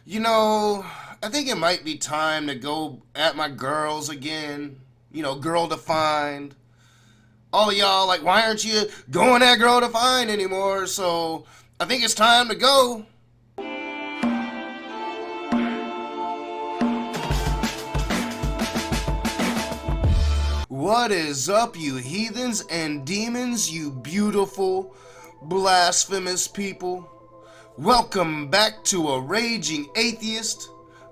You know, I think it might be time to go at my girls again. Girl defined. All of y'all, like, why aren't you going at girl defined anymore? So I think it's time to go. What is up, you heathens and demons, you beautiful, blasphemous people? Welcome back to A Raging Atheist.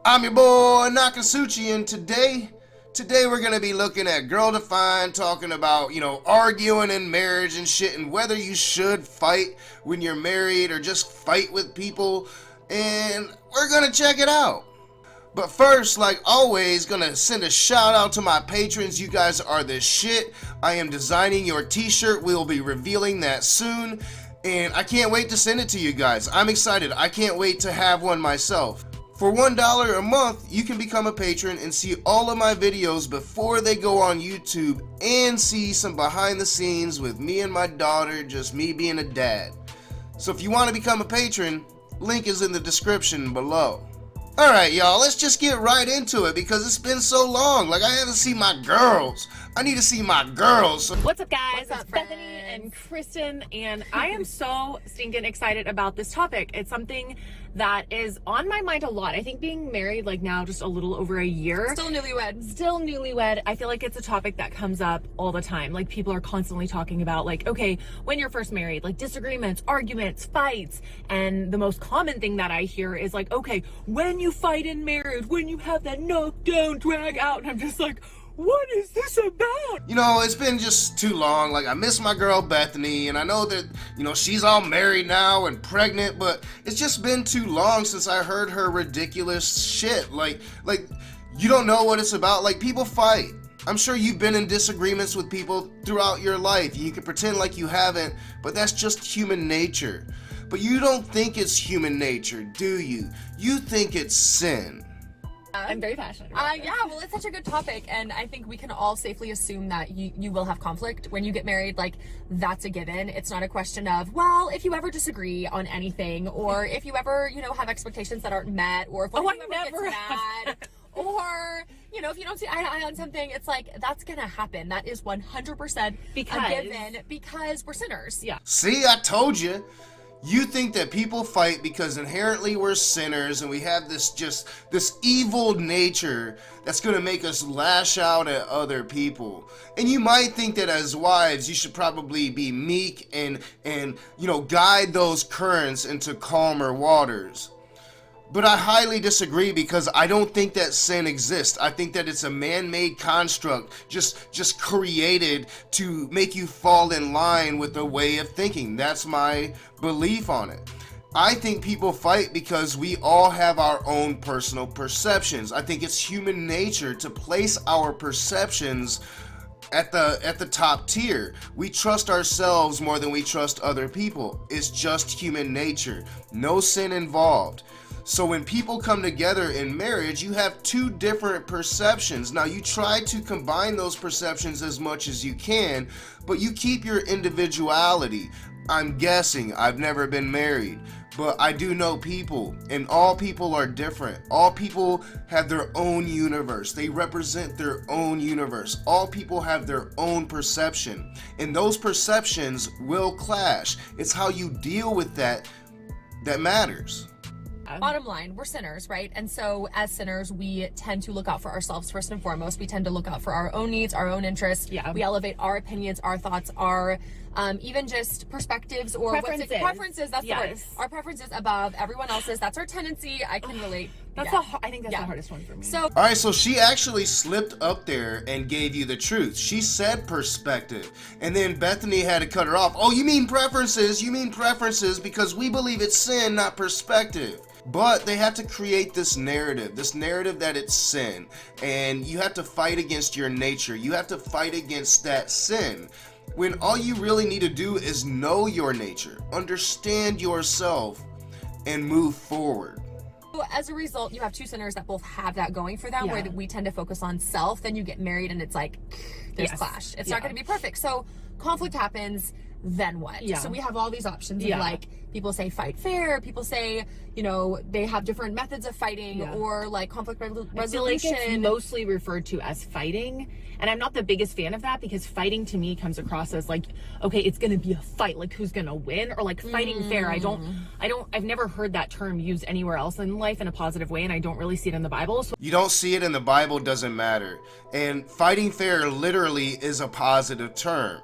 I'm your boy Nakasuchi, and today we're gonna be looking at Girl Defined, talking about, arguing in marriage and shit, and whether you should fight when you're married or just fight with people, and we're gonna check it out. But first, like always, gonna send a shout out to my patrons. You guys are the shit. I am designing your t-shirt. We'll be revealing that soon. And I can't wait to send it to you guys. I'm excited. I can't wait to have one myself. For $1 a month, you can become a patron and see all of my videos before they go on YouTube, and see some behind the scenes with me and my daughter, just me being a dad. So if you want to become a patron, link is in the description below. Alright, y'all, let's just get right into it because it's been so long. Like, I haven't seen my girls. I need to see my girls. What's up, guys? What's up, it's Bethany and Kristen, and I am so stinking excited about this topic. It's something that is on my mind a lot. I think being married, like, now just a little over a year. Still newlywed. Still newlywed. I feel like it's a topic that comes up all the time. Like, people are constantly talking about, like, okay, when you're first married, like, disagreements, arguments, fights. And the most common thing that I hear is like, okay, when you fight in marriage, when you have that knockdown, drag out. And I'm just like, what is this about? It's been just too long. Like, I miss my girl Bethany, and I know that, she's all married now and pregnant, but it's just been too long since I heard her ridiculous shit. Like, you don't know what it's about. Like, people fight. I'm sure you've been in disagreements with people throughout your life. You can pretend like you haven't, but that's just human nature. But you don't think it's human nature, do you? You think it's sin. I'm very passionate about it. Yeah, well, it's such a good topic, and I think we can all safely assume that you will have conflict when you get married. Like, that's a given. It's not a question of, well, if you ever disagree on anything, or if you ever, have expectations that aren't met, or if one of you ever gets mad, or, if you don't see eye to eye on something, it's like, that's gonna happen. That is 100% a given, because we're sinners. Yeah. See, I told you. You think that people fight because inherently we're sinners and we have this evil nature that's going to make us lash out at other people. And you might think that as wives, you should probably be meek and guide those currents into calmer waters. But I highly disagree, because I don't think that sin exists. I think that it's a man-made construct, just created to make you fall in line with a way of thinking. That's my belief on it. I think people fight because we all have our own personal perceptions. I think it's human nature to place our perceptions at the top tier. We trust ourselves more than we trust other people. It's just human nature. No sin involved. So when people come together in marriage, you have two different perceptions. Now, you try to combine those perceptions as much as you can, but you keep your individuality. I'm guessing. I've never been married, but I do know people, and all people are different. All people have their own universe. They represent their own universe. All people have their own perception, and those perceptions will clash. It's how you deal with that matters. Bottom line, we're sinners, right? And so as sinners, we tend to look out for ourselves first and foremost. We tend to look out for our own needs, our own interests. Yeah. We elevate our opinions, our thoughts, our even just perspectives or preferences. That's the word. Our preferences above everyone else's. That's our tendency. I can relate. I think that's the hardest one for me. So, all right, so she actually slipped up there and gave you the truth. She said perspective, and then Bethany had to cut her off. Oh, you mean preferences? You mean preferences because we believe it's sin, not perspective. But they have to create this narrative that it's sin, and you have to fight against your nature. You have to fight against that sin, when all you really need to do is know your nature, understand yourself, and move forward. So as a result, you have two sinners that both have that going for them, where we tend to focus on self. Then you get married and it's like, there's clash. It's not going to be perfect. So conflict happens. then what? Yeah. So we have all these options Yeah. of like, people say fight fair, people say, you know, they have different methods of fighting, Yeah. or like conflict I feel like resolution. it's mostly referred to as fighting, and I'm not the biggest fan of that, because fighting to me comes across as like, okay, it's gonna be a fight, like who's gonna win, or like fighting fair. I've never heard that term used anywhere else in life in a positive way, and I don't really see it in the Bible. So You don't see it in the Bible, doesn't matter. And fighting fair literally is a positive term.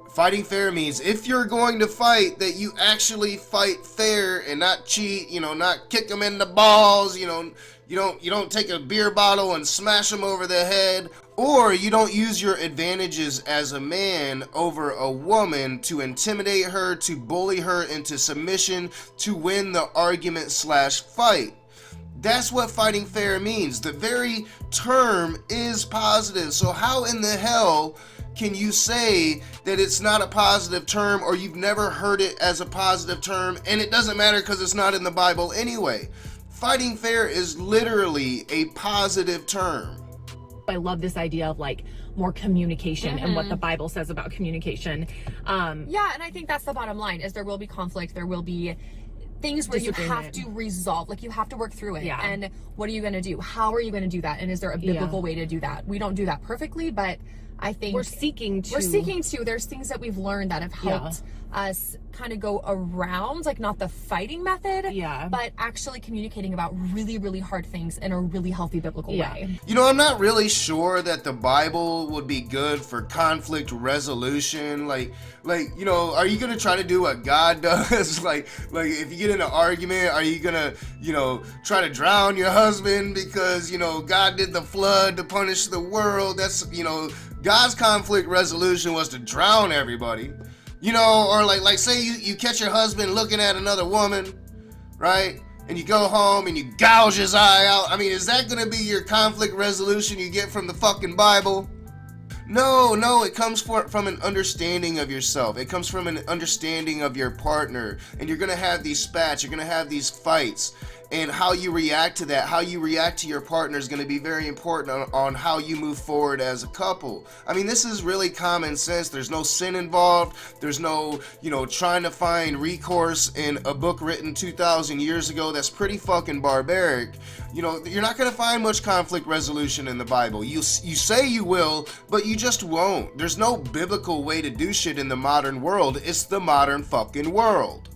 Fighting fair means if you're going to fight, that you actually fight fair and not cheat, you know, not kick them in the balls, you know, you don't take a beer bottle and smash them over the head, or you don't use your advantages as a man over a woman to intimidate her, to bully her into submission, to win the argument slash fight. That's what fighting fair means. The very term is positive. So how in the hell can you say that it's not a positive term, or you've never heard it as a positive term, and it doesn't matter because it's not in the Bible anyway? Fighting fair is literally a positive term. I love this idea of like more communication and what the Bible says about communication. Yeah, and I think that's the bottom line, is there will be conflict, there will be things where you have to resolve, like you have to work through it. Yeah. And what are you going to do? How are you going to do that? And is there a biblical way to do that? We don't do that perfectly, but I think We're seeking to. there's things that we've learned that have helped us kind of go around, like not the fighting method, but actually communicating about really, really hard things in a really healthy biblical way. You know, I'm not really sure that the Bible would be good for conflict resolution. Like, you know, are you gonna try to do what God does? like if you get in an argument, are you gonna, you know, try to drown your husband because, you know, God did the flood to punish the world? That's, you know, God's conflict resolution was to drown everybody. You know, or like say you catch your husband looking at another woman, right? And you go home and you gouge his eye out. I mean, is that gonna be your conflict resolution you get from the fucking Bible? No, it comes from an understanding of yourself. It comes from an understanding of your partner. And you're gonna have these spats, you're gonna have these fights. And how you react to that, how you react to your partner is going to be very important on how you move forward as a couple. I mean, this is really common sense. There's no sin involved. There's no, you know, trying to find recourse in a book written 2,000 years ago that's pretty fucking barbaric. You know, you're not going to find much conflict resolution in the Bible. You say you will, but you just won't. There's no biblical way to do shit in the modern world. It's the modern fucking world.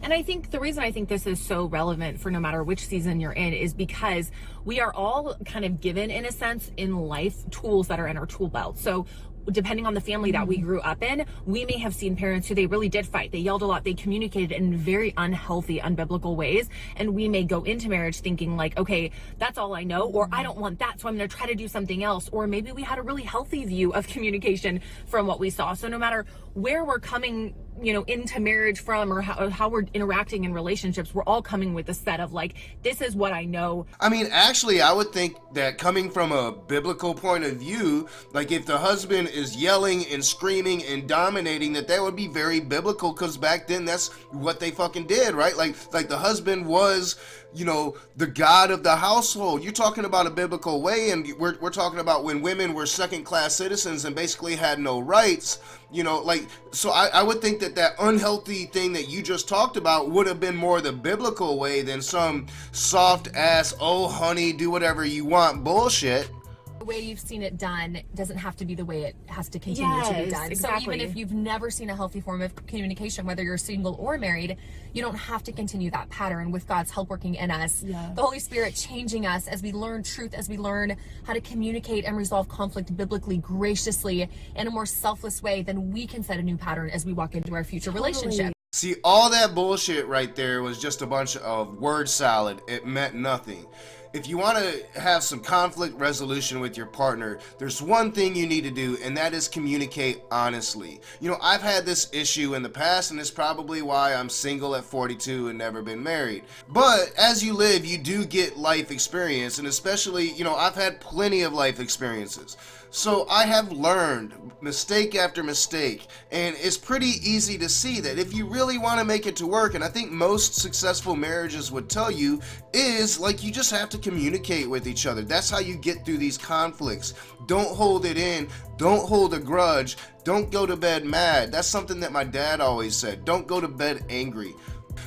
And I think the reason I think this is so relevant for no matter which season you're in is because we are all kind of given, in a sense, in life, tools that are in our tool belt. So depending on the family that we grew up in, we may have seen parents who they really did fight. They yelled a lot. They communicated in very unhealthy, unbiblical ways. And we may go into marriage thinking like, okay, that's all I know, or I don't want that, so I'm going to try to do something else. Or maybe we had a really healthy view of communication from what we saw. So no matter where we're coming, you know, into marriage from, or how we're interacting in relationships, we're all coming with a set of like, this is what I know. I mean, actually, I would think that coming from a biblical point of view, like if the husband is yelling and screaming and dominating, that would be very biblical, because back then that's what they fucking did, right? Like the husband was, you know, the god of the household. You're talking about a biblical way, and we're talking about when women were second-class citizens and basically had no rights, you know, like, so I would think that unhealthy thing that you just talked about would have been more the biblical way than some soft-ass, oh, honey, do whatever you want bullshit. The way you've seen it done doesn't have to be the way it has to continue to be done. Exactly. So even if you've never seen a healthy form of communication, whether you're single or married, you don't have to continue that pattern with God's help working in us. The Holy Spirit changing us as we learn truth, as we learn how to communicate and resolve conflict biblically, graciously, in a more selfless way, then we can set a new pattern as we walk into our future relationship. See, all that bullshit right there was just a bunch of word salad. It meant nothing. If you want to have some conflict resolution with your partner, there's one thing you need to do, and that is communicate honestly. You know, I've had this issue in the past, and it's probably why I'm single at 42 and never been married. But as you live, you do get life experience, and especially, you know, I've had plenty of life experiences. So I have learned mistake after mistake, and it's pretty easy to see that if you really want to make it to work, and I think most successful marriages would tell you, is like you just have to communicate with each other. That's how you get through these conflicts. Don't hold it in, don't hold a grudge, don't go to bed mad. That's something that my dad always said. Don't go to bed angry.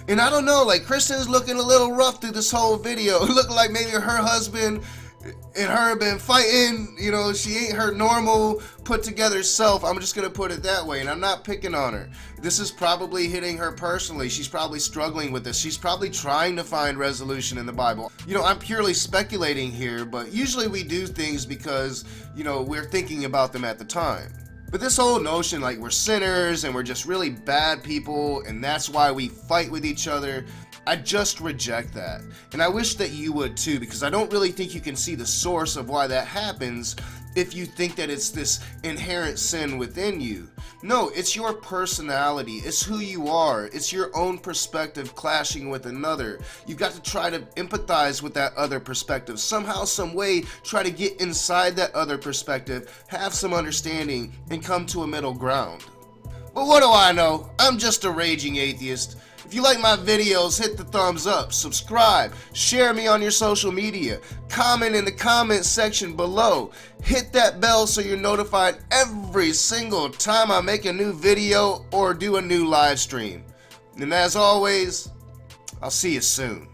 And I don't know, like Kristen's looking a little rough through this whole video. It looked like maybe her husband and her have been fighting. You know, she ain't her normal put together self. I'm just gonna put it that way, and I'm not picking on her. This is probably hitting her personally. She's probably struggling with this. She's probably trying to find resolution in the Bible. You know, I'm purely speculating here, but usually we do things because, you know, we're thinking about them at the time. But this whole notion like we're sinners and we're just really bad people and that's why we fight with each other, I just reject that. And I wish that you would too, because I don't really think you can see the source of why that happens if you think that it's this inherent sin within you. No, it's your personality. It's who you are. It's your own perspective clashing with another. You've got to try to empathize with that other perspective. Somehow, some way, try to get inside that other perspective, have some understanding, and come to a middle ground. But what do I know? I'm just a raging atheist. If you like my videos, hit the thumbs up, subscribe, share me on your social media, comment in the comment section below, hit that bell so you're notified every single time I make a new video or do a new live stream. And as always, I'll see you soon.